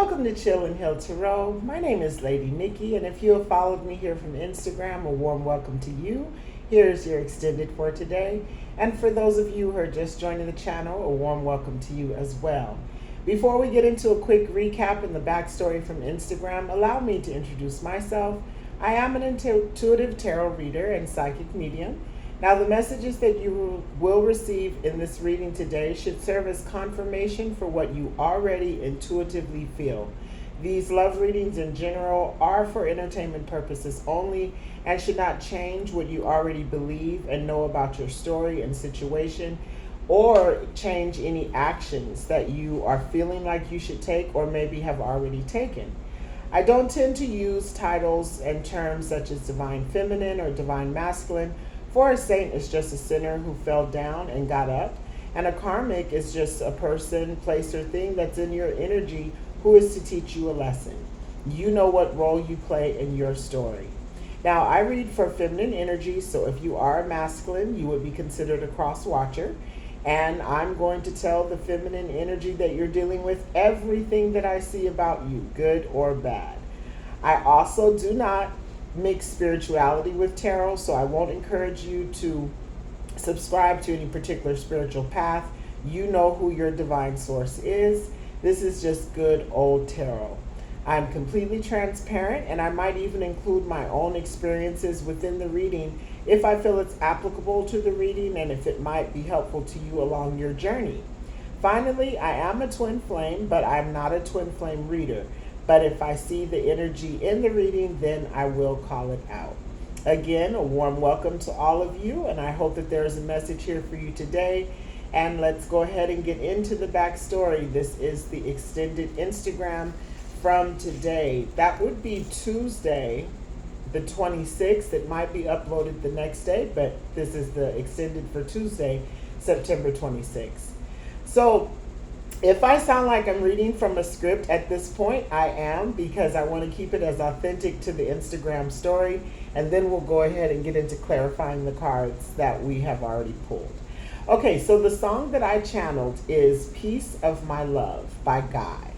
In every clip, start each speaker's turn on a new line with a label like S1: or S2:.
S1: Welcome to Chill and Heal Tarot. My name is Lady Nikki, and if you have followed me here from Instagram, a warm welcome to you. Here's your extended for today. And for those of you who are just joining the channel, a warm welcome to you as well. Before we get into a quick recap and the backstory from Instagram, allow me to introduce myself. I am an intuitive tarot reader and psychic medium. Now, the messages that you will receive in this reading today should serve as confirmation for what you already intuitively feel. These love readings in general are for entertainment purposes only and should not change what you already believe and know about your story and situation, or change any actions that you are feeling like you should take or maybe have already taken. I don't tend to use titles and terms such as divine feminine or divine masculine. For a saint is just a sinner who fell down and got up, and a karmic is just a person, place, or thing that's in your energy who is to teach you a lesson. You know what role you play in your story. Now, I read for feminine energy, so if you are a masculine, you would be considered a cross watcher, and I'm going to tell the feminine energy that you're dealing with everything that I see about you, good or bad. I also do not mix spirituality with tarot, so I won't encourage you to subscribe to any particular spiritual path. You know who your divine source is. This is just good old tarot. I'm completely transparent, and I might even include my own experiences within the reading if I feel it's applicable to the reading and if it might be helpful to you along your journey. Finally, I am a twin flame, but I'm not a twin flame reader. But if I see the energy in the reading, then I will call it out. Again, a warm welcome to all of you, and I hope that there is a message here for you today. And let's go ahead and get into the backstory. This is the extended Instagram from today. That would be Tuesday, the 26th. It might be uploaded the next day, but this is the extended for Tuesday, September 26th. So, if I sound like I'm reading from a script at this point, I am, because I want to keep it as authentic to the Instagram story, and then we'll go ahead and get into clarifying the cards that we have already pulled. Okay, so the song that I channeled is Piece of My Love by Guy.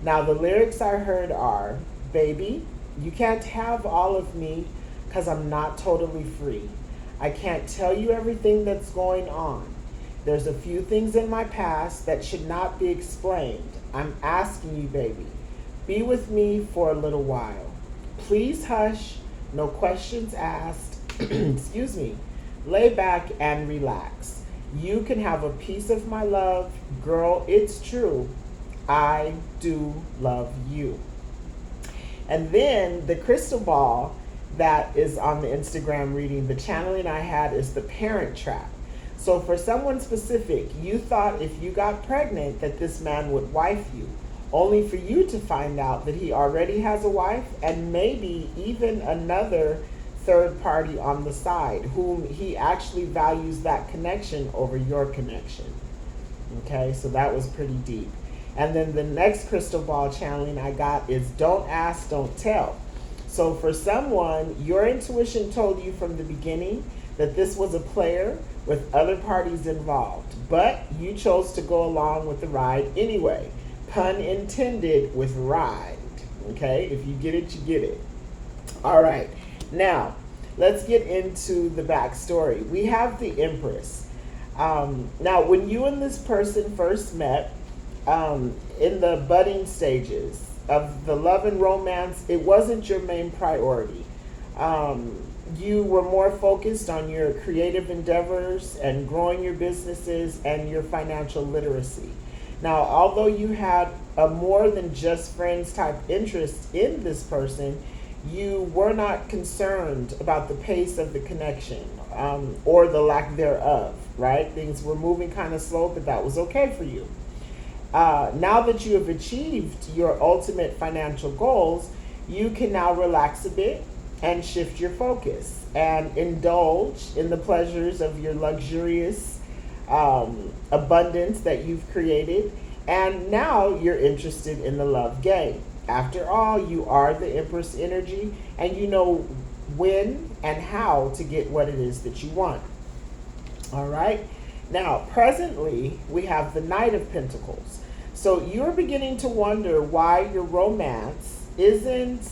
S1: Now, the lyrics I heard are, baby, you can't have all of me because I'm not totally free. I can't tell you everything that's going on. There's a few things in my past that should not be explained. I'm asking you, baby, be with me for a little while. Please hush, no questions asked. Excuse me. Lay back and relax. You can have a piece of my love. Girl, it's true. I do love you. And then the crystal ball that is on the Instagram reading, the channeling I had is the Parent Trap. So for someone specific, you thought if you got pregnant that this man would wife you, only for you to find out that he already has a wife and maybe even another third party on the side whom he actually values that connection over your connection. Okay, so that was pretty deep. And then the next crystal ball channeling I got is don't ask, don't tell. So for someone, your intuition told you from the beginning that this was a player with other parties involved, but you chose to go along with the ride anyway. Pun intended with ride. Okay, if you get it, you get it. All right, now let's get into the backstory. We have the Empress. Now, when you and this person first met, in the budding stages of the love and romance, it wasn't your main priority. You were more focused on your creative endeavors and growing your businesses and your financial literacy. Now, although you had a more than just friends type interest in this person, you were not concerned about the pace of the connection or the lack thereof, right? Things were moving kind of slow, but that was okay for you. Now that you have achieved your ultimate financial goals, you can now relax a bit and shift your focus and indulge in the pleasures of your luxurious abundance that you've created. And now you're interested in the love game. After all, you are the Empress energy, and you know when and how to get what it is that you want. All right. Now, presently, we have the Knight of Pentacles. So you're beginning to wonder why your romance isn't,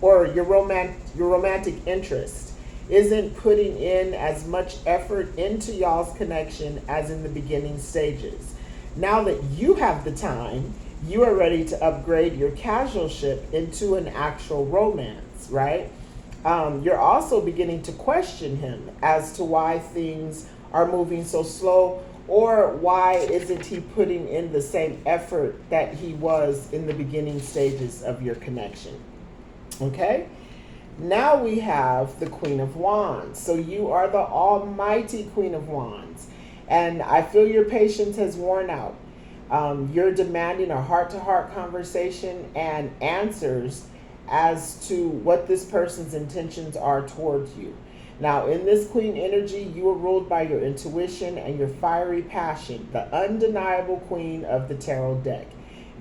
S1: or your romantic interest isn't putting in as much effort into y'all's connection as in the beginning stages. Now that you have the time, you are ready to upgrade your casualship into an actual romance, right? You're also beginning to question him as to why things are moving so slow, or why isn't he putting in the same effort that he was in the beginning stages of your connection. Okay? Now we have the Queen of Wands. So you are the almighty Queen of Wands. And I feel your patience has worn out. You're demanding a heart-to-heart conversation and answers as to what this person's intentions are towards you. Now, in this Queen energy, you are ruled by your intuition and your fiery passion, the undeniable Queen of the Tarot deck.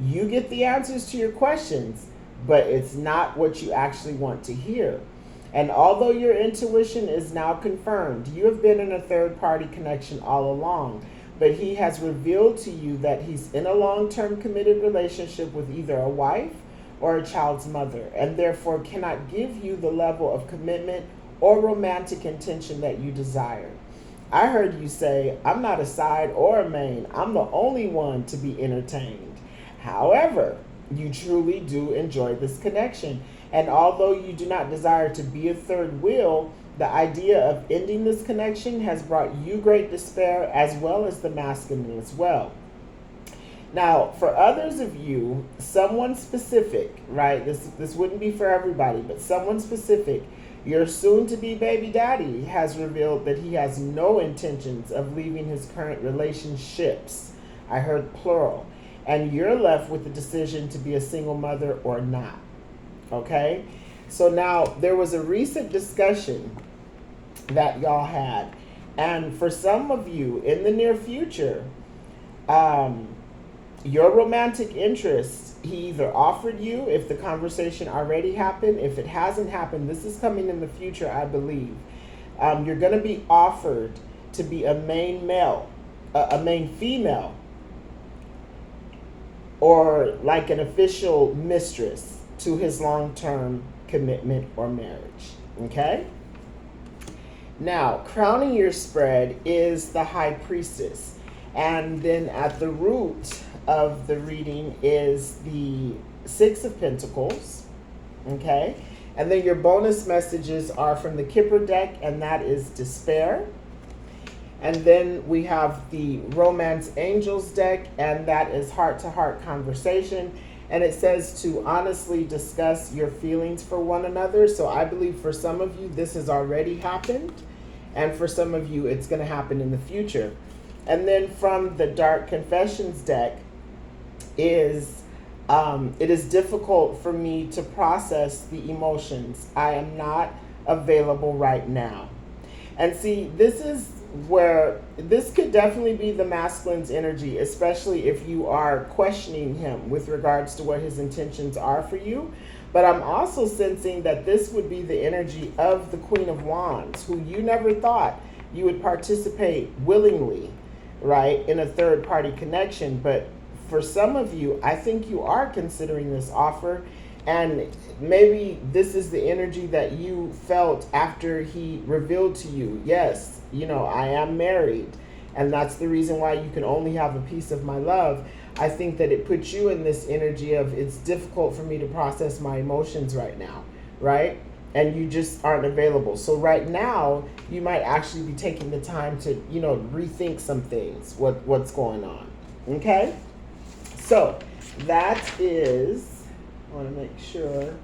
S1: You get the answers to your questions, but it's not what you actually want to hear. And although your intuition is now confirmed, you have been in a third-party connection all along, but he has revealed to you that he's in a long-term committed relationship with either a wife or a child's mother, and therefore cannot give you the level of commitment or romantic intention that you desire. I heard you say, I'm not a side or a main, I'm the only one to be entertained. However, you truly do enjoy this connection, and although you do not desire to be a third wheel, the idea of ending this connection has brought you great despair, as well as the masculine as well. Now, for others of you, someone specific, right? This wouldn't be for everybody, but someone specific, your soon-to-be baby daddy has revealed that he has no intentions of leaving his current relationships. I heard plural. And you're left with the decision to be a single mother or not. Okay? So now, there was a recent discussion that y'all had. And for some of you, in the near future, your romantic interest, he either offered you, if the conversation already happened. If it hasn't happened, this is coming in the future, I believe. You're going to be offered to be a main male, a main female, or like an official mistress to his long-term commitment or marriage. Okay? Now, crowning your spread is the High Priestess. And then at the root of the reading is the Six of Pentacles. Okay? And then your bonus messages are from the Kipper deck, and that is despair. And then we have the Romance Angels deck, and that is heart-to-heart conversation. And it says to honestly discuss your feelings for one another. So I believe for some of you, this has already happened. And for some of you, it's going to happen in the future. And then from the Dark Confessions deck is, it is difficult for me to process the emotions. I am not available right now. And see, this is where this could definitely be the masculine's energy, especially if you are questioning him with regards to what his intentions are for you. But I'm also sensing that this would be the energy of the Queen of Wands, who you never thought you would participate willingly, right, in a third-party connection. But for some of you, I think you are considering this offer. And maybe this is the energy that you felt after he revealed to you, yes, you know, I am married, and that's the reason why you can only have a piece of my love. I think that it puts you in this energy of, it's difficult for me to process my emotions right now, right? And you just aren't available. So right now, you might actually be taking the time to, you know, rethink some things, what's going on, okay? So that is, I want to make sure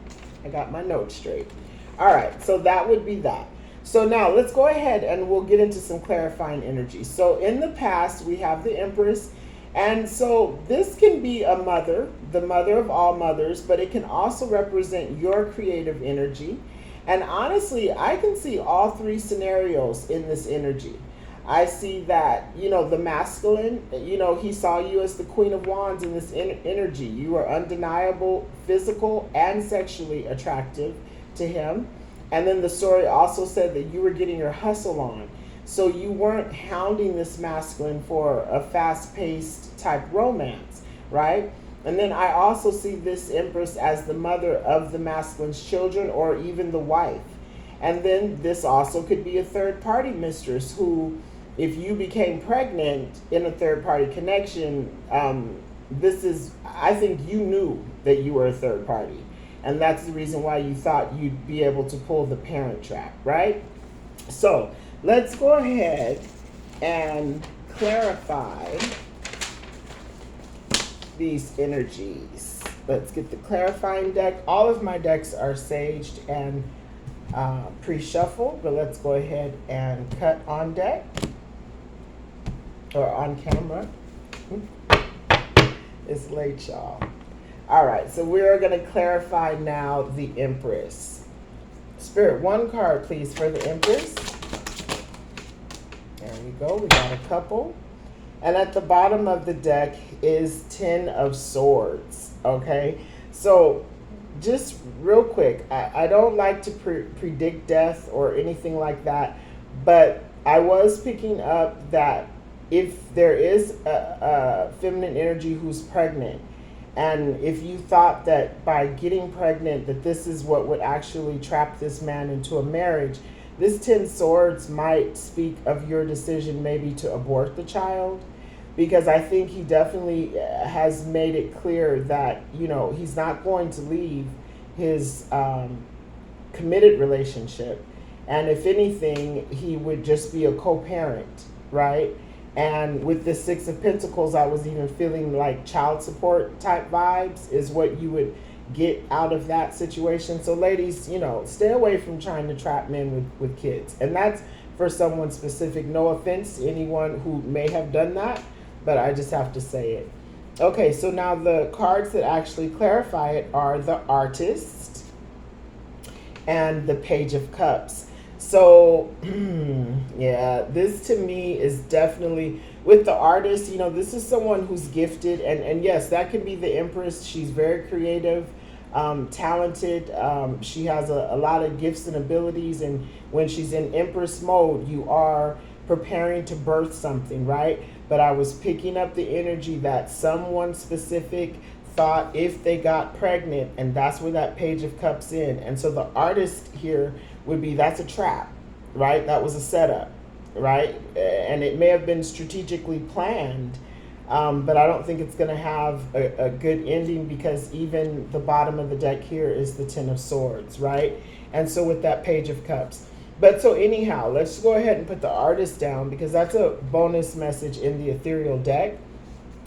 S1: I got my notes straight. All right, so that would be that. So now let's go ahead and we'll get into some clarifying energy. So in the past, we have the Empress. And so this can be a mother, the mother of all mothers, but it can also represent your creative energy. And honestly, I can see all three scenarios in this energy. I see that, you know, the masculine, you know, he saw you as the Queen of Wands in this energy. You are undeniable, physical, and sexually attractive to him. And then the story also said that you were getting your hustle on. So you weren't hounding this masculine for a fast-paced type romance, right? And then I also see this Empress as the mother of the masculine's children, or even the wife. And then this also could be a third party mistress who, if you became pregnant in a third party connection, I think you knew that you were a third party. And that's the reason why you thought you'd be able to pull the parent trap, right? So let's go ahead and clarify these energies. Let's get the clarifying deck. All of my decks are saged and pre-shuffled, but let's go ahead and cut on deck or on camera. It's late, y'all. All right, so we're going to clarify now the Empress. Spirit, one card, please, for the Empress. There we go. We got a couple. And at the bottom of the deck is 10 of Swords, okay? So just real quick, I don't like to predict death or anything like that, but I was picking up that if there is a feminine energy who's pregnant, and if you thought that by getting pregnant that this is what would actually trap this man into a marriage, this 10 Swords might speak of your decision maybe to abort the child, because I think he definitely has made it clear that, you know, he's not going to leave his committed relationship. And if anything, he would just be a co-parent, right? And with the Six of Pentacles, I was even feeling like child support type vibes is what you would get out of that situation. So ladies, you know, stay away from trying to trap men with kids. And that's for someone specific. No offense to anyone who may have done that, but I just have to say it. Okay, so now the cards that actually clarify it are the Artist and the Page of Cups. So, yeah, this to me is definitely, with the Artist, you know, this is someone who's gifted. And yes, that can be the Empress. She's very creative, talented. She has a lot of gifts and abilities. And when she's in Empress mode, you are preparing to birth something, right? But I was picking up the energy that someone specific thought if they got pregnant, and that's where that Page of Cups in. And so the Artist here would be, that's a trap, right? That was a setup, right? And it may have been strategically planned, but I don't think it's going to have a good ending, because even the bottom of the deck here is the 10 of Swords, right? And so with that Page of Cups. But so anyhow, let's go ahead and put the Artist down, because that's a bonus message in the ethereal deck.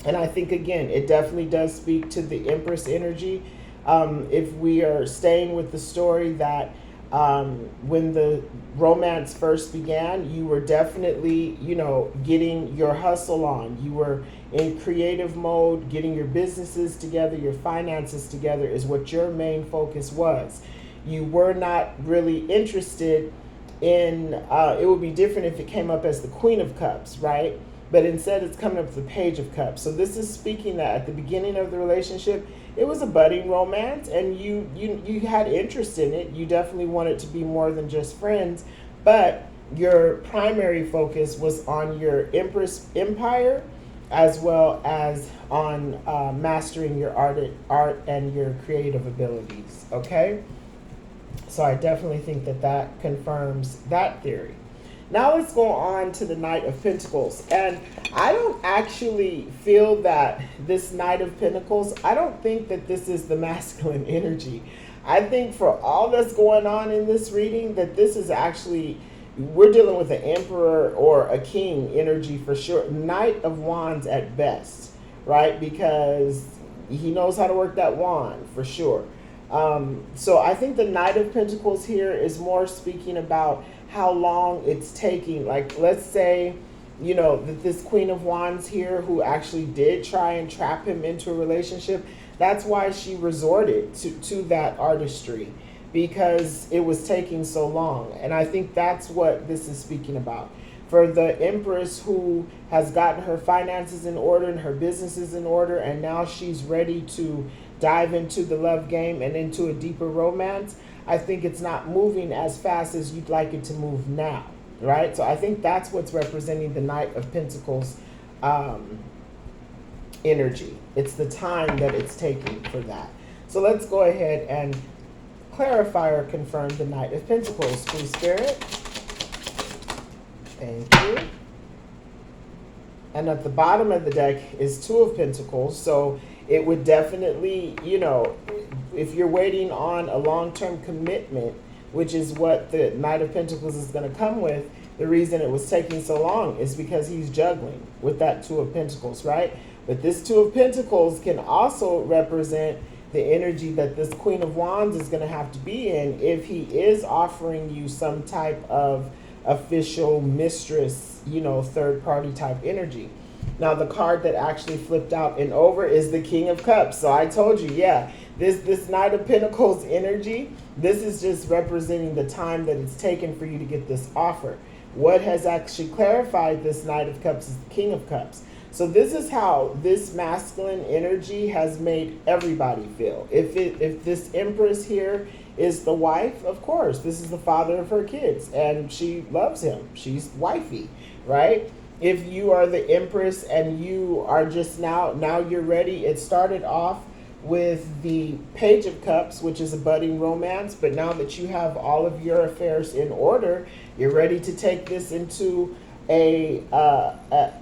S1: And I think, again, it definitely does speak to the Empress energy. If we are staying with the story that when the romance first began, you were definitely, you know, getting your hustle on. You were in creative mode, getting your businesses together, your finances together is what your main focus was. You were not really interested in, it would be different if it came up as the Queen of Cups, right? But instead it's coming up with the Page of Cups. So this is speaking that at the beginning of the relationship, it was a budding romance, and you had interest in it. You definitely wanted to be more than just friends, but your primary focus was on your Empress empire, as well as on mastering your art and your creative abilities, okay? So I definitely think that that confirms that theory. Now let's go on to the Knight of Pentacles. And I don't actually feel that this Knight of Pentacles, I don't think that this is the masculine energy. I think for all that's going on in this reading, that this is actually, we're dealing with an emperor or a king energy for sure. Knight of Wands at best, right? Because he knows how to work that wand for sure. So I think the Knight of Pentacles here is more speaking about how long it's taking. Like, let's say, you know, that this Queen of Wands here, who actually did try and trap him into a relationship, that's why she resorted to that artistry, because it was taking so long. And I think that's what this is speaking about. For the Empress who has gotten her finances in order and her businesses in order, and now she's ready to dive into the love game and into a deeper romance, I think it's not moving as fast as you'd like it to move now. right? So I think that's what's representing the Knight of Pentacles um, energy. It's the time that it's taking for that. So let's go ahead and clarify or confirm the Knight of Pentacles, please, Spirit. Thank you. And at the bottom of the deck is Two of Pentacles. So it would definitely, if you're waiting on a long-term commitment, which is what the Knight of Pentacles is going to come with, the reason it was taking so long is because he's juggling with that Two of Pentacles, right? But this Two of Pentacles can also represent the energy that this Queen of Wands is going to have to be in if he is offering you some type of official mistress, third party type energy. Now the card that actually flipped out and over is the King of Cups. So I told you, yeah, this Knight of Pentacles energy, this is just representing the time that it's taken for you to get this offer. What has actually clarified this Knight of Cups is the King of Cups. So this is how this masculine energy has made everybody feel. If this Empress here is the wife, of course, this is the father of her kids, and she loves him. She's wifey, right? If you are the Empress and you are just now you're ready. It started off with the Page of Cups, which is a budding romance, but now that you have all of your affairs in order, you're ready to take this into a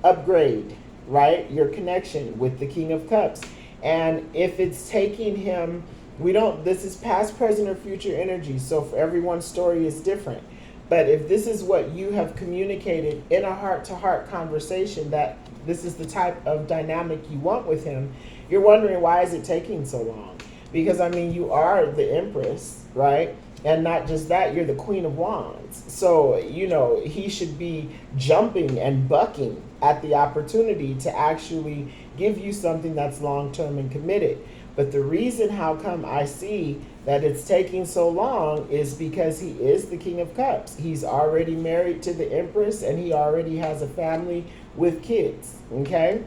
S1: upgrade, right? Your connection with the King of Cups. And if it's taking him, this is past, present, or future energy. So for everyone's story is different. But if this is what you have communicated in a heart-to-heart conversation, that this is the type of dynamic you want with him, you're wondering, why is it taking so long? Because, you are the Empress, right? And not just that, you're the Queen of Wands. So, he should be jumping and bucking at the opportunity to actually give you something that's long-term and committed. But the reason how come I see that it's taking so long is because he is the King of Cups. He's already married to the Empress, and he already has a family with kids, okay?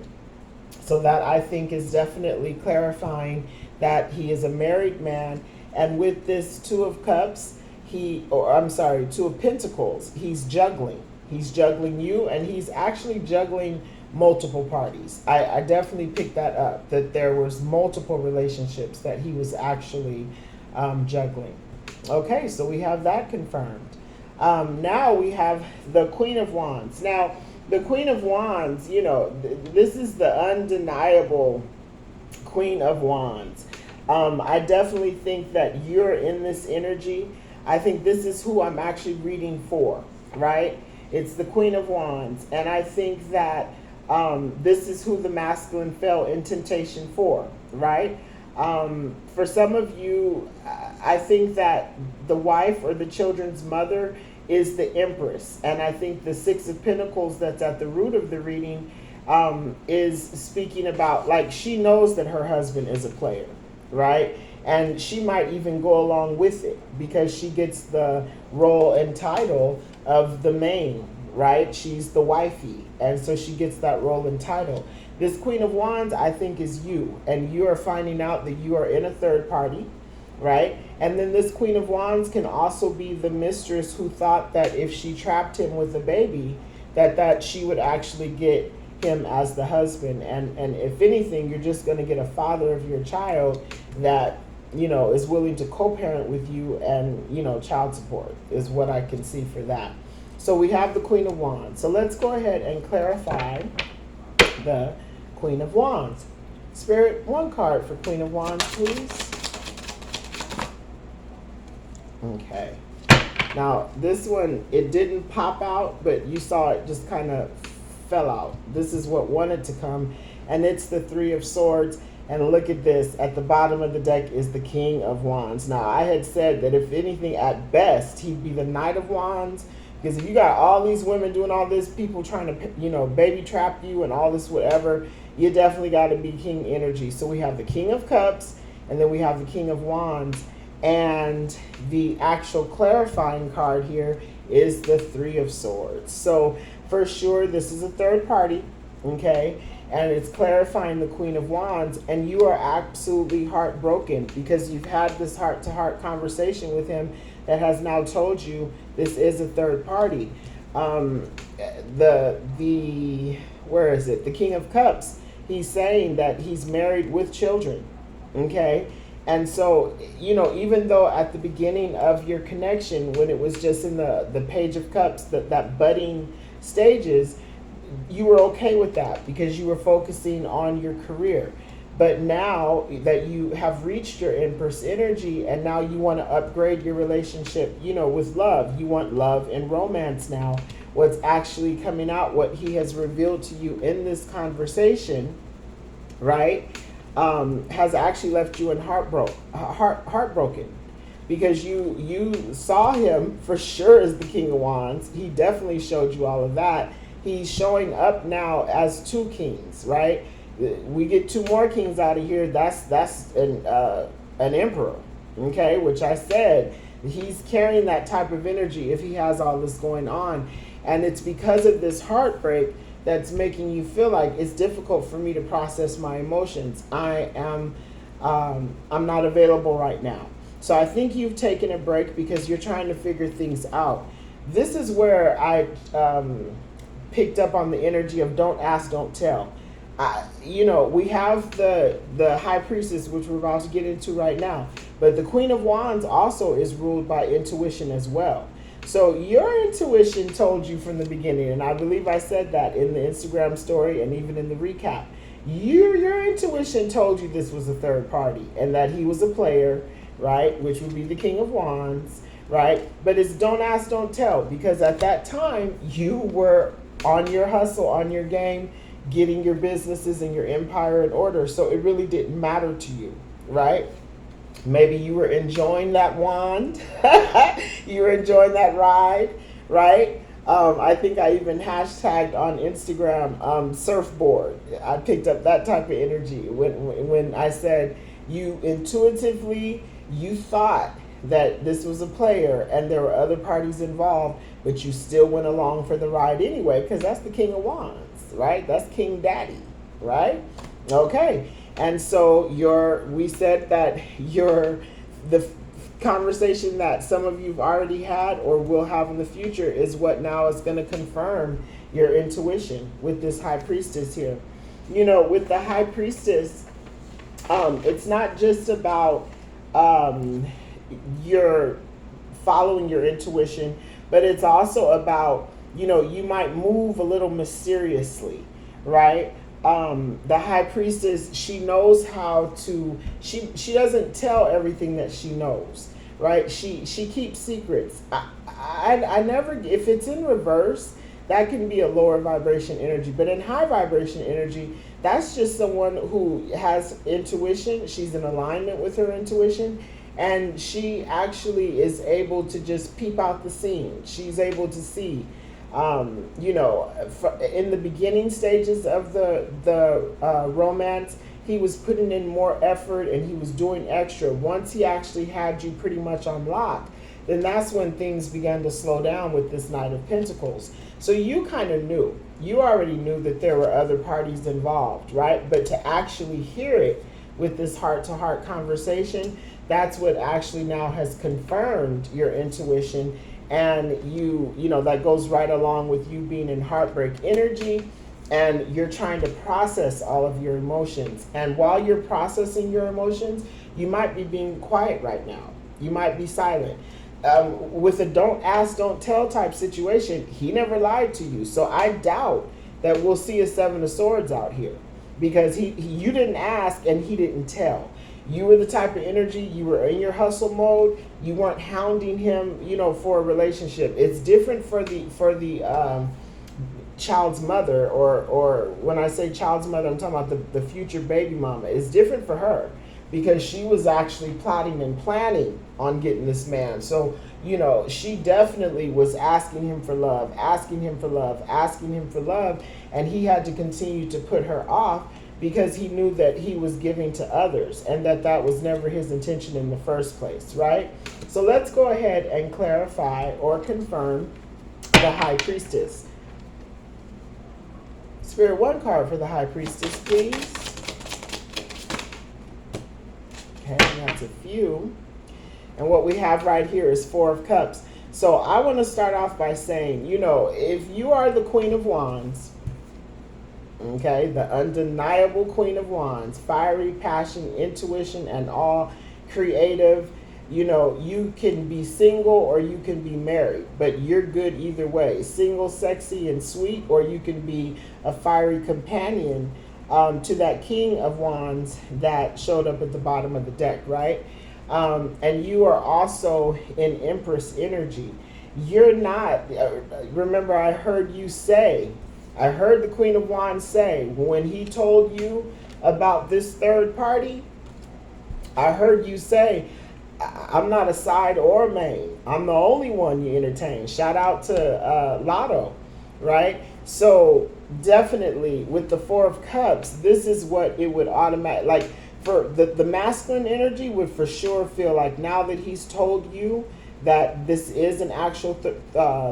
S1: So that, I think, is definitely clarifying that he is a married man. And with this Two of Cups, Two of Pentacles, he's juggling. He's juggling you, and he's actually juggling multiple parties. I definitely picked that up, that there was multiple relationships that he was actually juggling. Okay, so we have that confirmed. Now we have the Queen of Wands. Now, the Queen of Wands, this is the undeniable Queen of Wands. I definitely think that you're in this energy. I think this is who I'm actually reading for, right? It's the Queen of Wands. And I think that this is who the masculine fell in temptation for, right? For some of you, I think that the wife or the children's mother is the Empress. And I think the Six of Pentacles that's at the root of the reading is speaking about, like, she knows that her husband is a player, right? And she might even go along with it because she gets the role and title of the main, right? She's the wifey, and so she gets that role and title. This Queen of Wands, I think, is you, and you are finding out that you are in a third party, right? And then this Queen of Wands can also be the mistress who thought that if she trapped him with a baby, that she would actually get him as the husband. And if anything, you're just going to get a father of your child that, is willing to co-parent with you, and, child support is what I can see for that. So we have the Queen of Wands. So let's go ahead and clarify the Queen of Wands. Spirit, one card for Queen of Wands, please. Okay. Now, this one, it didn't pop out, but you saw it just kind of fell out. This is what wanted to come, and it's the Three of Swords. And look at this. At the bottom of the deck is the King of Wands. Now, I had said that if anything, at best, he'd be the Knight of Wands. Because if you got all these women doing all this, people trying to, baby trap you and all this whatever, you definitely got to be king energy. So we have the King of Cups, and then we have the King of Wands. And the actual clarifying card here is the Three of Swords. So for sure, this is a third party, okay? And it's clarifying the Queen of Wands, and you are absolutely heartbroken because you've had this heart-to-heart conversation with him that has now told you this is a third party. um, the where is it? The King of Cups. He's saying that he's married with children. Okay. And so, even though at the beginning of your connection, when it was just in the Page of Cups, that budding stages, you were okay with that because you were focusing on your career. But now that you have reached your Empress energy and now you want to upgrade your relationship, with love, you want love and romance now. What's actually coming out, what he has revealed to you in this conversation, right, has actually left you in heartbroken because you saw him for sure as the King of Wands. He definitely showed you all of that. He's showing up now as two kings, right? We get two more kings out of here. That's an emperor, okay? Which I said he's carrying that type of energy if he has all this going on, and it's because of this heartbreak that's making you feel like it's difficult for me to process my emotions. I'm not available right now. So I think you've taken a break because you're trying to figure things out. This is where I picked up on the energy of don't ask, don't tell. We have the High Priestess, which we're about to get into right now, but the Queen of Wands also is ruled by intuition as well. So your intuition told you from the beginning, and I believe I said that in the Instagram story and even in the recap. Your intuition told you this was a third party and that he was a player, right? Which would be the King of Wands, right? But it's don't ask, don't tell, because at that time you were on your hustle, on your game, getting your businesses and your empire in order. So it really didn't matter to you, right? Maybe you were enjoying that wand. You were enjoying that ride, right? I think I even hashtagged on Instagram surfboard. I picked up that type of energy when I said you intuitively, you thought that this was a player and there were other parties involved, but you still went along for the ride anyway, because that's the King of Wands, right? That's King Daddy, right? Okay. And so we said that the conversation that some of you've already had or will have in the future is what now is going to confirm your intuition with this High Priestess here. With the High Priestess, it's not just about your following your intuition, but it's also about, you might move a little mysteriously, right? The High Priestess, she knows how to, she doesn't tell everything that she knows, right? She keeps secrets. I never, if it's in reverse, that can be a lower vibration energy, but in high vibration energy, that's just someone who has intuition. She's in alignment with her intuition, and she actually is able to just peep out the scene. She's able to see, in the beginning stages of the romance, he was putting in more effort and he was doing extra. Once he actually had you pretty much on lock, then that's when things began to slow down with this Knight of Pentacles. So you kind of knew. You already knew that there were other parties involved, right? But to actually hear it with this heart-to-heart conversation, that's what actually now has confirmed your intuition. And that goes right along with you being in heartbreak energy, and you're trying to process all of your emotions. And while you're processing your emotions, you might be being quiet right now. You might be silent. With a don't ask, don't tell type situation, he never lied to you. So I doubt that we'll see a Seven of Swords out here, because you didn't ask and he didn't tell. You were the type of energy, you were in your hustle mode. You weren't hounding him, for a relationship. It's different for the child's mother, or when I say child's mother, I'm talking about the future baby mama. It's different for her because she was actually plotting and planning on getting this man. So, she definitely was asking him for love, asking him for love, asking him for love, and he had to continue to put her off, because he knew that he was giving to others and that was never his intention in the first place, right? So let's go ahead and clarify or confirm the High Priestess. Spirit, one card for the High Priestess, please. Okay, that's a few. And what we have right here is Four of Cups. So I want to start off by saying, if you are the Queen of Wands, okay, the undeniable Queen of Wands, fiery passion, intuition, and all, creative, you can be single or you can be married, but you're good either way. Single, sexy, and sweet, or you can be a fiery companion to that King of Wands that showed up at the bottom of the deck, right? And you are also in Empress energy. You're not, remember, I heard the Queen of Wands say, when he told you about this third party, I heard you say, I'm not a side or a main. I'm the only one you entertain. Shout out to Lotto, right? So definitely with the Four of Cups, this is what it would automatically, like for the masculine energy would for sure feel like, now that he's told you that this is an actual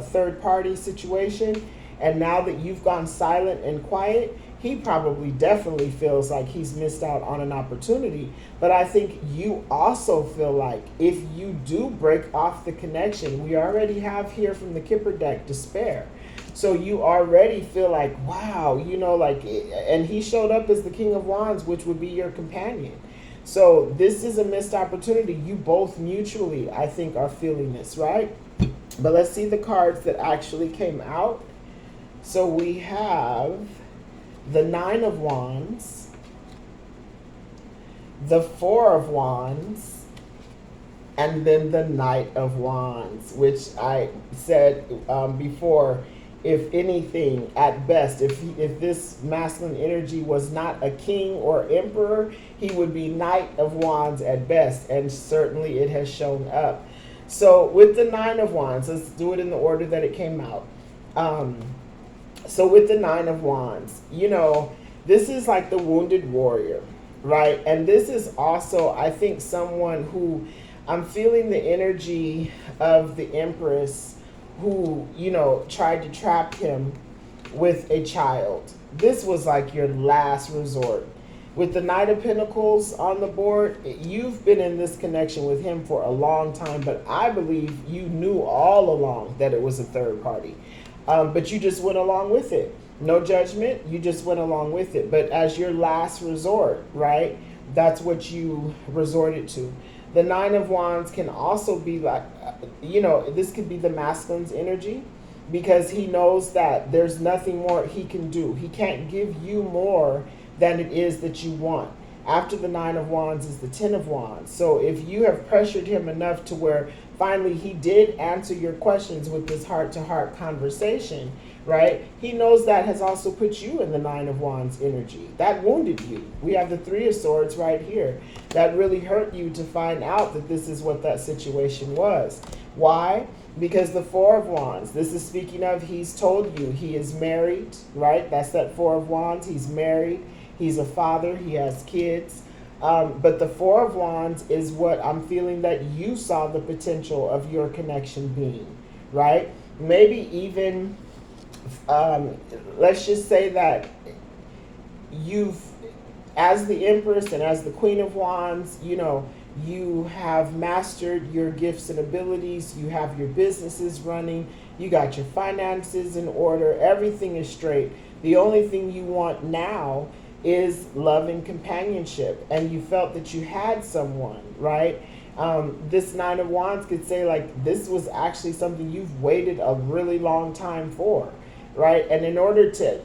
S1: third party situation, and now that you've gone silent and quiet, he probably definitely feels like he's missed out on an opportunity. But I think you also feel like if you do break off the connection, we already have here from the Kipper deck despair. So you already feel like, wow, and he showed up as the King of Wands, which would be your companion. So this is a missed opportunity. You both mutually, I think, are feeling this, right? But let's see the cards that actually came out. So we have the Nine of Wands, the Four of Wands, and then the Knight of Wands, which I said before, if anything, at best, if this masculine energy was not a king or emperor, he would be Knight of Wands at best, and certainly it has shown up. So with the Nine of Wands, let's do it in the order that it came out. So with the Nine of Wands, this is like the wounded warrior, right? And this is also, I think, someone who, I'm feeling the energy of the Empress who, tried to trap him with a child. This was like your last resort. With the Knight of Pentacles on the board, you've been in this connection with him for a long time, but I believe you knew all along that it was a third party. But you just went along with it. No judgment, you just went along with it. But as your last resort, right, that's what you resorted to. The Nine of Wands can also be like, this could be the masculine's energy, because he knows that there's nothing more he can do. He can't give you more than it is that you want. After the Nine of Wands is the Ten of Wands. So if you have pressured him enough to where finally he did answer your questions with this heart-to-heart conversation, right? He knows that has also put you in the Nine of Wands energy. That wounded you. We have the Three of Swords right here. That really hurt you to find out that this is what that situation was. Why? Because the Four of Wands, this is speaking of, he's told you he is married, right? That's that Four of Wands. He's married. He's a father. He has kids. But the Four of Wands is what I'm feeling that you saw the potential of your connection being, right? Maybe even, let's just say that you've, as the Empress and as the Queen of Wands, you have mastered your gifts and abilities. You have your businesses running. You got your finances in order. Everything is straight. The only thing you want now is love and companionship, and you felt that you had someone, right? This Nine of Wands could say like this was actually something you've waited a really long time for, right? And in order to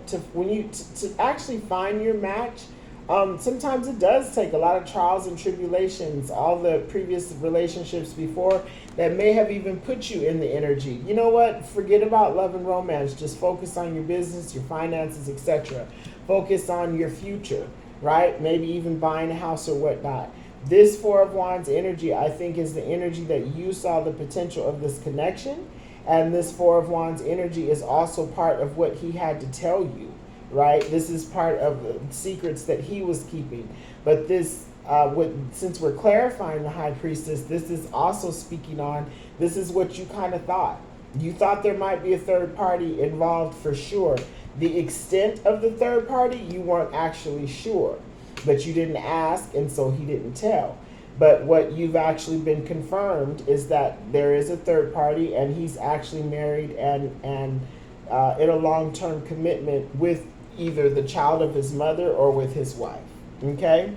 S1: actually find your match, sometimes it does take a lot of trials and tribulations. All the previous relationships before that may have even put you in the energy. You know what? Forget about love and romance. Just focus on your business, your finances, etc. Focus on your future, right? Maybe even buying a house or whatnot. This Four of Wands energy, I think, is the energy that you saw the potential of this connection. And this Four of Wands energy is also part of what he had to tell you, right? This is part of the secrets that he was keeping. But this, since we're clarifying the High Priestess, this is also speaking on, this is what you kind of thought. You thought there might be a third party involved for sure. The extent of the third party, you weren't actually sure, but you didn't ask, and so he didn't tell. But what you've actually been confirmed is that there is a third party, and he's actually married and in a long-term commitment with either the child of his mother or with his wife. Okay?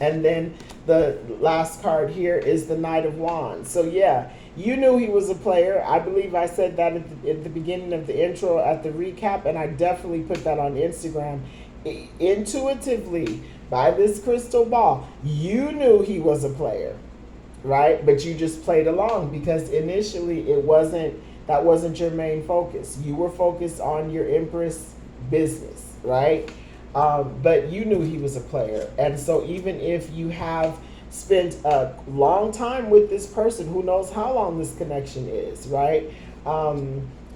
S1: And then the last card here is the Knight of Wands. So yeah, you knew he was a player. I believe I said that at the beginning of the intro at the recap, and I definitely put that on Instagram. Intuitively, by this crystal ball, you knew he was a player, right? But you just played along because initially that wasn't your main focus. You were focused on your Empress business, right? But you knew he was a player. And so even if you have spent a long time with this person, who knows how long this connection is, right?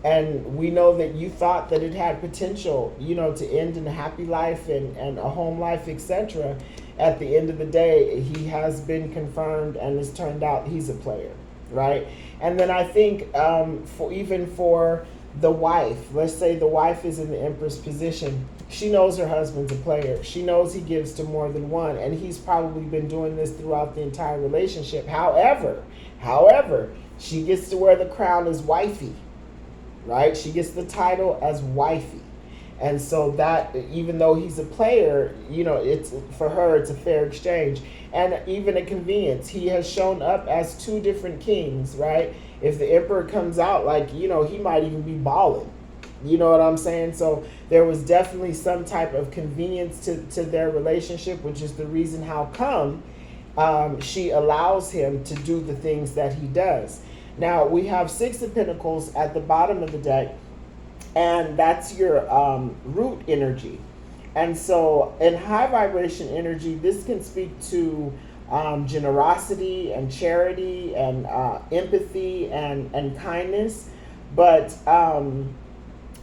S1: And we know that you thought that it had potential, to end in a happy life and a home life, etc. At the end of the day, he has been confirmed, and it's turned out he's a player, right? And then I think for the wife, let's say the wife is in the Empress position, she knows her husband's a player. She knows he gives to more than one, and he's probably been doing this throughout the entire relationship. However, she gets to wear the crown as wifey, right? She gets the title as wifey. And so that, even though he's a player, it's for her, it's a fair exchange. And even a convenience. He has shown up as two different kings, right? If the emperor comes out, he might even be balling. You know what I'm saying? So there was definitely some type of convenience to their relationship, which is the reason how come she allows him to do the things that he does. Now, we have Six of Pentacles at the bottom of the deck, and that's your root energy. And so in high vibration energy, this can speak to generosity and charity and empathy and kindness. But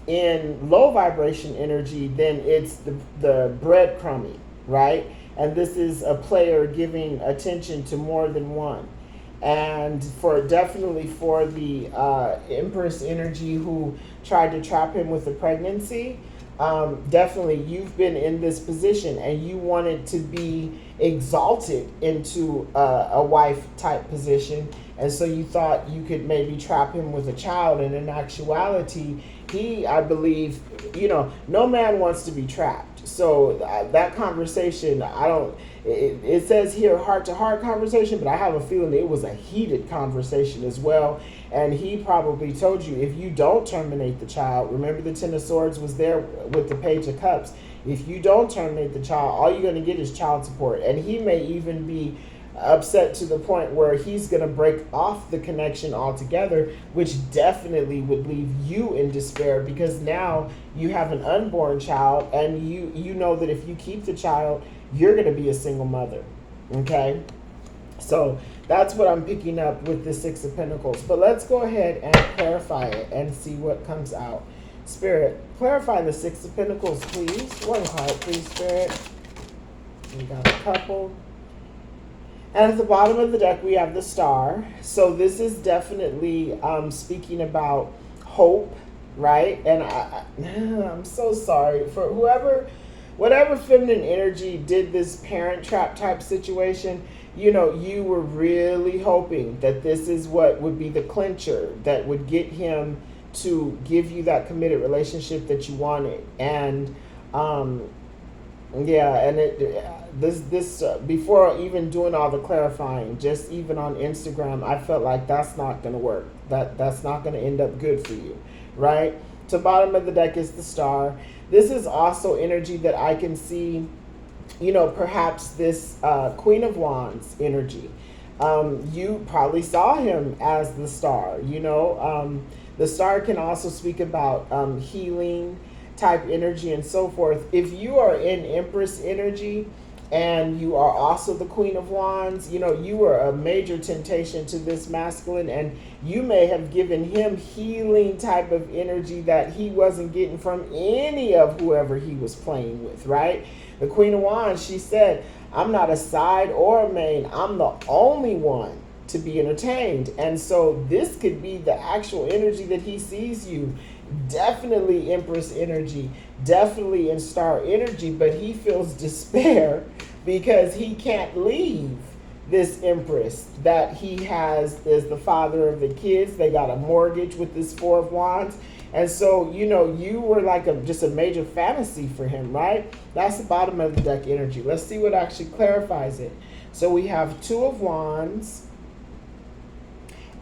S1: in low vibration energy, then it's the breadcrumbing, right? And this is a player giving attention to more than one. And definitely for the Empress energy who tried to trap him with a pregnancy, definitely you've been in this position and you wanted to be exalted into a wife type position. And so you thought you could maybe trap him with a child. And in actuality, I believe, no man wants to be trapped. So that conversation, it says here heart-to-heart conversation, but I have a feeling it was a heated conversation as well. And he probably told you, if you don't terminate the child, remember the Ten of Swords was there with the Page of Cups. If you don't terminate the child, all you're going to get is child support. And he may even be upset to the point where he's going to break off the connection altogether, which definitely would leave you in despair, because now you have an unborn child, and you know that if you keep the child, you're going to be a single mother. Okay? So that's what I'm picking up with the Six of Pentacles. But let's go ahead and clarify it and see what comes out. Spirit, clarify the Six of Pentacles, please. One card, please, Spirit. We got a couple. And at the bottom of the deck, we have the Star. So this is definitely speaking about hope, right? And I'm so sorry for whatever feminine energy did this parent trap type situation. You were really hoping that this is what would be the clincher that would get him to give you that committed relationship that you wanted. And this before even doing all the clarifying, just even on Instagram, I felt like that's not going to work. That's not going to end up good for you, right? To bottom of the deck is the Star. This is also energy that I can see, perhaps this Queen of Wands energy. You probably saw him as the Star, the Star can also speak about healing type energy and so forth. If you are in Empress energy and you are also the Queen of Wands, you were a major temptation to this masculine, and you may have given him healing type of energy that he wasn't getting from any of whoever he was playing with, right? The Queen of Wands, she said, I'm not a side or a main. I'm the only one to be entertained. And so this could be the actual energy that he sees you. Definitely Empress energy, definitely in Star energy, but he feels despair because he can't leave this Empress that he has is the father of the kids. They got a mortgage with this Four of Wands. And so, you were like just a major fantasy for him, right? That's the bottom of the deck energy. Let's see what actually clarifies it. So we have Two of Wands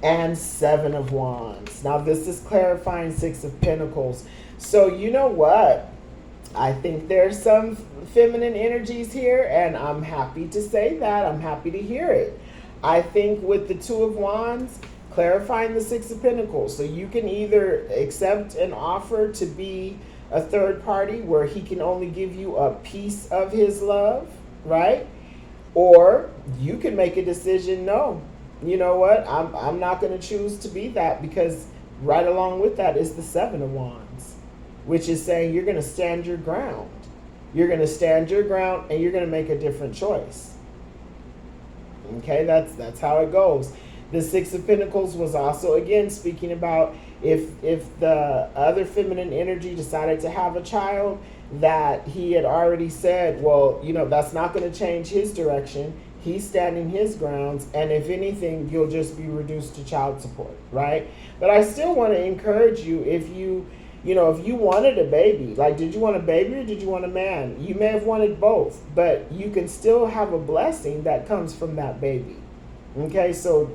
S1: and Seven of Wands. Now this is clarifying Six of Pentacles. So you know what? I think there's some feminine energies here, and I'm happy to say that. I'm happy to hear it. I think with the Two of Wands, clarifying the Six of Pentacles. So you can either accept an offer to be a third party where he can only give you a piece of his love, right? Or you can make a decision, no, you know what? I'm not going to choose to be that, because right along with that is the Seven of Wands, which is saying you're going to stand your ground. You're going to stand your ground and you're going to make a different choice. Okay, that's how it goes. The Six of Pentacles was also, again, speaking about if the other feminine energy decided to have a child, that he had already said, well, that's not going to change his direction. He's standing his grounds, and if anything, you'll just be reduced to child support, right? But I still want to encourage you, if you wanted a baby, like, did you want a baby or did you want a man? You may have wanted both, but you can still have a blessing that comes from that baby. Okay, so,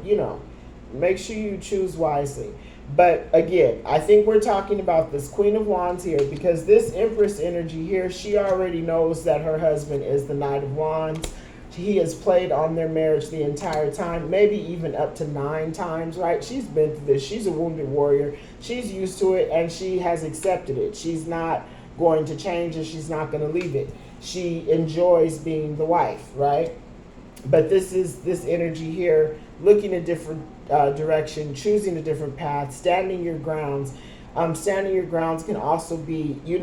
S1: make sure you choose wisely. But again, I think we're talking about this Queen of Wands here, because this Empress energy here, she already knows that her husband is the Knight of Wands. He has played on their marriage the entire time, maybe even up to 9 times, right? She's been through this. She's a wounded warrior. She's used to it, and she has accepted it. She's not going to change it. She's not going to leave it. She enjoys being the wife, right? But this energy here, looking a different direction, choosing a different path, standing your grounds. Standing your grounds can also be, you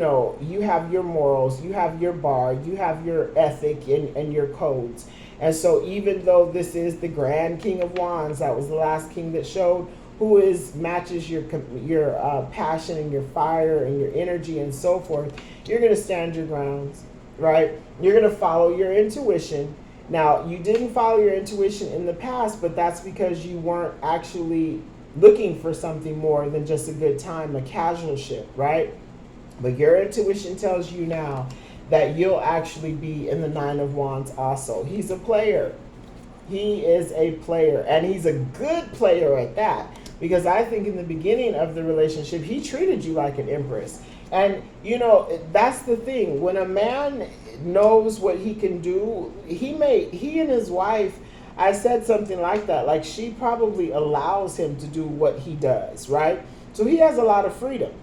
S1: have your morals, you have your bar, you have your ethic and your codes. And so even though this is the Grand King of Wands, that was the last king that showed, who matches your passion and your fire and your energy and so forth, you're going to stand your grounds, right? You're going to follow your intuition. Now, you didn't follow your intuition in the past, but that's because you weren't actually looking for something more than just a good time, a casual ship, right? But your intuition tells you now that you'll actually be in the Nine of Wands also. He's a player. He is a player, and he's a good player at that, because I think in the beginning of the relationship, he treated you like an empress. And, that's the thing. When a man knows what he can do, he and his wife, I said something like that, like she probably allows him to do what he does, right? So he has a lot of freedom.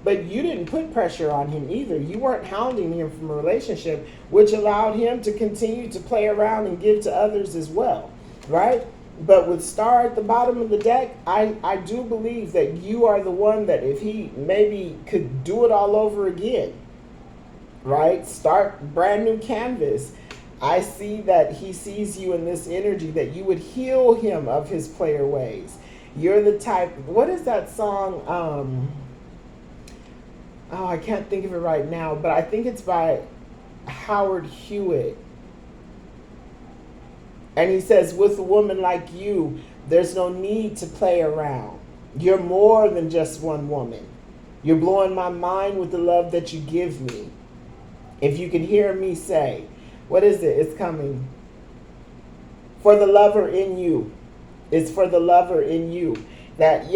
S1: But you didn't put pressure on him either. You weren't hounding him from a relationship, which allowed him to continue to play around and give to others as well, right? But with Star at the bottom of the deck, I do believe that you are the one that if he maybe could do it all over again, right? Start brand new canvas. I see that he sees you in this energy, that you would heal him of his player ways. You're the type, what is that song? I can't think of it right now, but I think it's by Howard Hewitt. And he says, with a woman like you, there's no need to play around. You're more than just one woman. You're blowing my mind with the love that you give me. If you can hear me say, what is it? It's coming. For the lover in you. It's for the lover in you. That,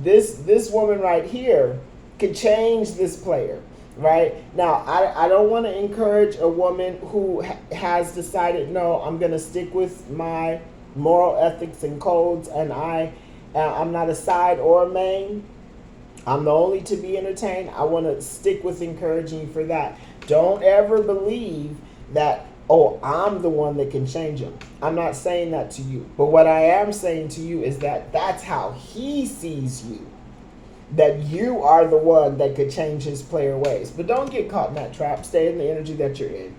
S1: this woman right here could change this player. Right? Now, I don't want to encourage a woman who has decided, no, I'm going to stick with my moral ethics and codes, and I'm not a side or a main. I'm the only to be entertained. I want to stick with encouraging you for that. Don't ever believe that, oh, I'm the one that can change him. I'm not saying that to you. But what I am saying to you is that that's how he sees you. That you are the one that could change his player ways. But don't get caught in that trap. Stay in the energy that you're in.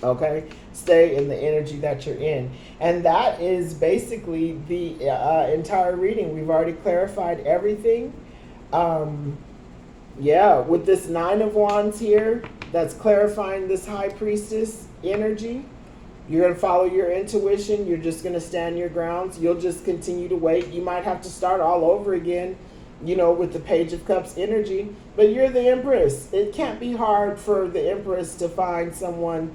S1: Okay? Stay in the energy that you're in. And that is basically the entire reading. We've already clarified everything. With this Nine of Wands here, that's clarifying this high priestess energy. You're going to follow your intuition. You're just going to stand your grounds. You'll just continue to wait. You might have to start all over again, with the Page of Cups energy. But you're the Empress. It can't be hard for the Empress to find someone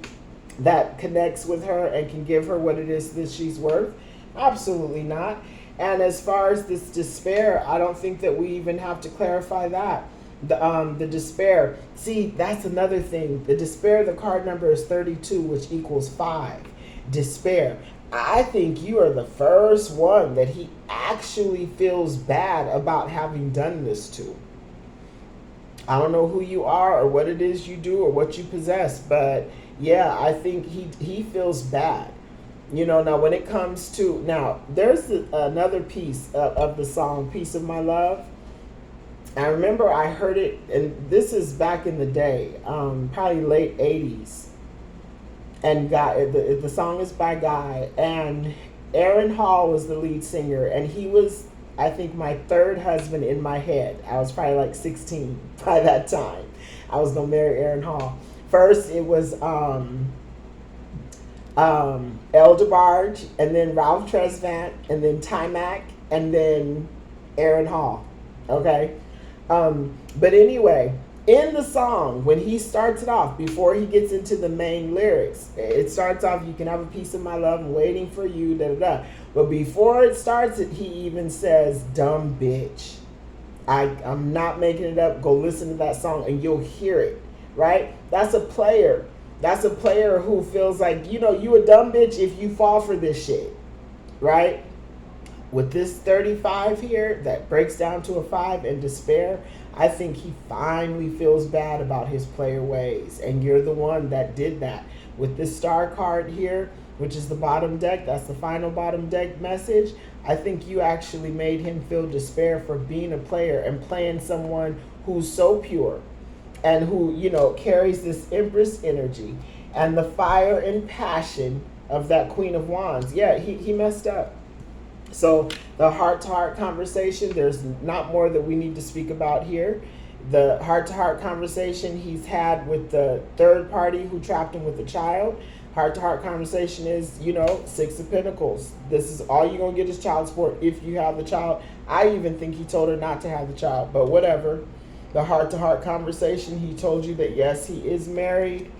S1: that connects with her and can give her what it is that she's worth. Absolutely not. And as far as this despair, I don't think that we even have to clarify that. The despair. See, that's another thing. The despair, the card number is 32, which equals 5. Despair. I think you are the first one that he actually feels bad about having done this to. I don't know who you are or what it is you do or what you possess, but yeah, I think he feels bad. Now when it comes to, now there's another piece of the song, Piece of My Love. I remember I heard it, and this is back in the day, probably late 80s. And the song is by Guy, and Aaron Hall was the lead singer, and he was, I think, my third husband in my head. I was probably like 16 by that time. I was going to marry Aaron Hall. First, it was El DeBarge, and then Ralph Tresvant, and then Timac, and then Aaron Hall. Okay? But anyway, in the song, when he starts it off, before he gets into the main lyrics, it starts off, you can have a piece of my love, I'm waiting for you, da da da. But before it starts, he even says, dumb bitch. I'm not making it up. Go listen to that song and you'll hear it, right? That's a player. That's a player who feels like, you a dumb bitch if you fall for this shit, right? With this 35 here, that breaks down to a 5 in despair, I think he finally feels bad about his player ways. And you're the one that did that. With this star card here, which is the bottom deck, that's the final bottom deck message, I think you actually made him feel despair for being a player and playing someone who's so pure and who, carries this Empress energy and the fire and passion of that Queen of Wands. Yeah, he messed up. So the heart-to-heart conversation, there's not more that we need to speak about here. The heart-to-heart conversation he's had with the third party who trapped him with a child. Heart-to-heart conversation is, 6 of Pentacles. This is all you're going to get is child support if you have the child. I even think he told her not to have the child, but whatever. The heart-to-heart conversation, he told you that, yes, he is married.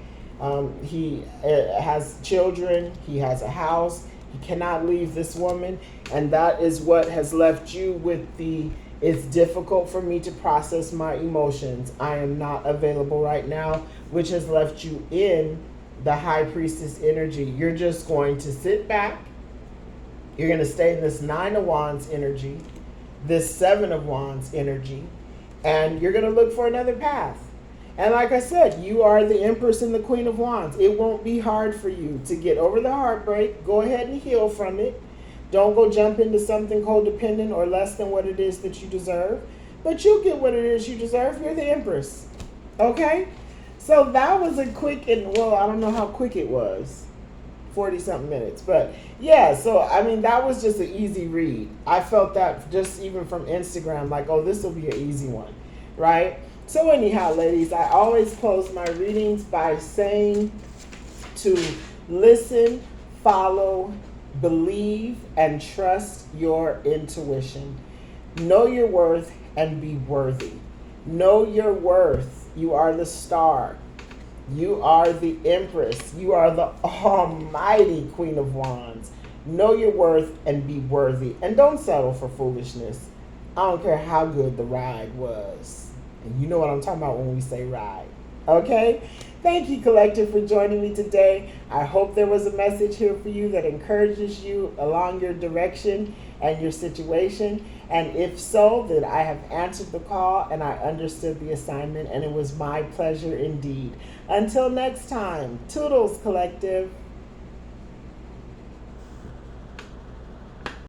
S1: He has children. He has a house. He cannot leave this woman, and that is what has left you with it's difficult for me to process my emotions. I am not available right now, which has left you in the High Priestess energy. You're just going to sit back. You're going to stay in this 9 of Wands energy, this 7 of Wands energy, and you're going to look for another path. And like I said, you are the Empress and the Queen of Wands. It won't be hard for you to get over the heartbreak. Go ahead and heal from it. Don't go jump into something codependent or less than what it is that you deserve. But you'll get what it is you deserve. You're the Empress. Okay? So that was a quick, and well, I don't know how quick it was. 40-something minutes. But yeah, so I mean, that was just an easy read. I felt that just even from Instagram, like, oh, this will be an easy one. Right? So anyhow, ladies, I always close my readings by saying to listen, follow, believe, and trust your intuition. Know your worth and be worthy. Know your worth. You are the star. You are the Empress. You are the almighty Queen of Wands. Know your worth and be worthy. And don't settle for foolishness. I don't care how good the ride was. And you know what I'm talking about when we say ride. Okay? Thank you, Collective, for joining me today. I hope there was a message here for you that encourages you along your direction and your situation. And if so, then I have answered the call and I understood the assignment, and it was my pleasure indeed. Until next time, toodles, Collective.